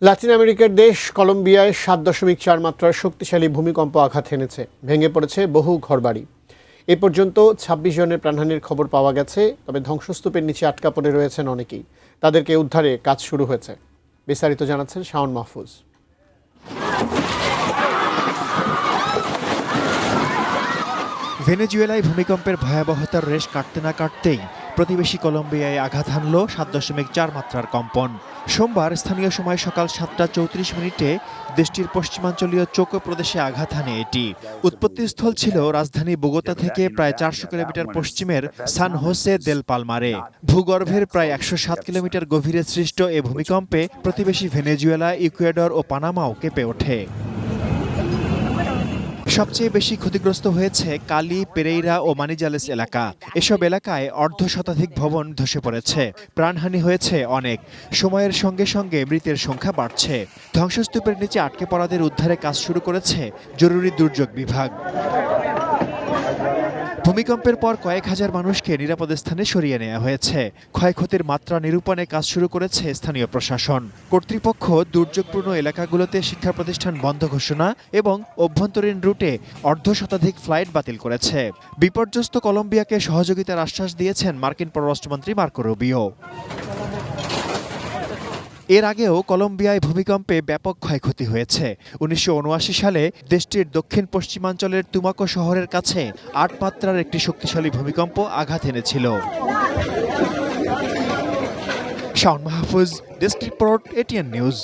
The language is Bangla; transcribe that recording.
লাতিন আমেরিকার দেশ কলম্বিয়ায় 7.4 মাত্রার শক্তিশালী ভূমিকম্প আঘাত এনেছে। ভেঙে পড়েছে বহু ঘরবাড়ি। এ পর্যন্ত 26 জনের প্রাণহানির খবর পাওয়া গেছে। তবে ধ্বংসস্তূপের নিচে আটকা পড়ে রয়েছেন অনেকেই। তাদেরকে উদ্ধারে কাজ শুরু হয়েছে। বিস্তারিত জানাচ্ছেন শাওন মাহফুজ। ভেনেজুয়েলায় ভূমিকম্পের ভয়াবহতার রেশ কাটতে না কাটতেই প্রতিবেশী কলম্বিয়ায় আঘাত হানল 7.4 মাত্রার কম্পন। সোমবার স্থানীয় সময় সকাল 7:34 দেশটির পশ্চিমাঞ্চলীয় চোকো প্রদেশে আঘাত হানে এটি। উৎপত্তিস্থল ছিল রাজধানী বোগোতা থেকে প্রায় 400 কিলোমিটার পশ্চিমের সান হোসে দেল পালমারে। ভূগর্ভের প্রায় 107 কিলোমিটার গভীরে সৃষ্ট এ ভূমিকম্পে প্রতিবেশী ভেনেজুয়েলা, ইকুয়েডর ও পানামাও কেঁপে ওঠে। সবচেয়ে বেশি ক্ষতিগ্রস্ত হয়েছে কালি, পেরেইরা ও মানিজালেস এলাকা। এসব এলাকায় অর্ধশতাধিক ভবন ধসে পড়েছে। প্রাণহানি হয়েছে অনেক। সময়ের সঙ্গে সঙ্গে মৃতের সংখ্যা বাড়ছে। ধ্বংসস্তূপের নিচে আটকে পড়াদের উদ্ধারে কাজ শুরু করেছে জরুরি দুর্যোগ বিভাগ। ভূমিকম্পের পর কয়েক হাজার মানুষকে নিরাপদ স্থানে সরিয়ে নেওয়া হয়েছে। ক্ষয়ক্ষতির মাত্রা নিরূপণে কাজ শুরু করেছে স্থানীয় প্রশাসন। কর্তৃপক্ষ দুর্যোগপূর্ণ এলাকাগুলোতে শিক্ষা প্রতিষ্ঠান বন্ধ ঘোষণা এবং অভ্যন্তরীণ রুটে অর্ধশতাধিক ফ্লাইট বাতিল করেছে। বিপর্যস্ত কলম্বিয়াকে সহযোগিতার আশ্বাস দিয়েছেন মার্কিন পররাষ্ট্রমন্ত্রী মার্কো রুবিও। এর আগেও কলম্বিয়ায় ভূমিকম্পে ব্যাপক ক্ষয়ক্ষতি হয়েছে। 1979 সালে দেশটির দক্ষিণ পশ্চিমাঞ্চলের তুমাকো শহরের কাছে 8 মাত্রার একটি শক্তিশালী ভূমিকম্প আঘাত এনেছিল। Shaon Mahfuz, desk report, ATN news.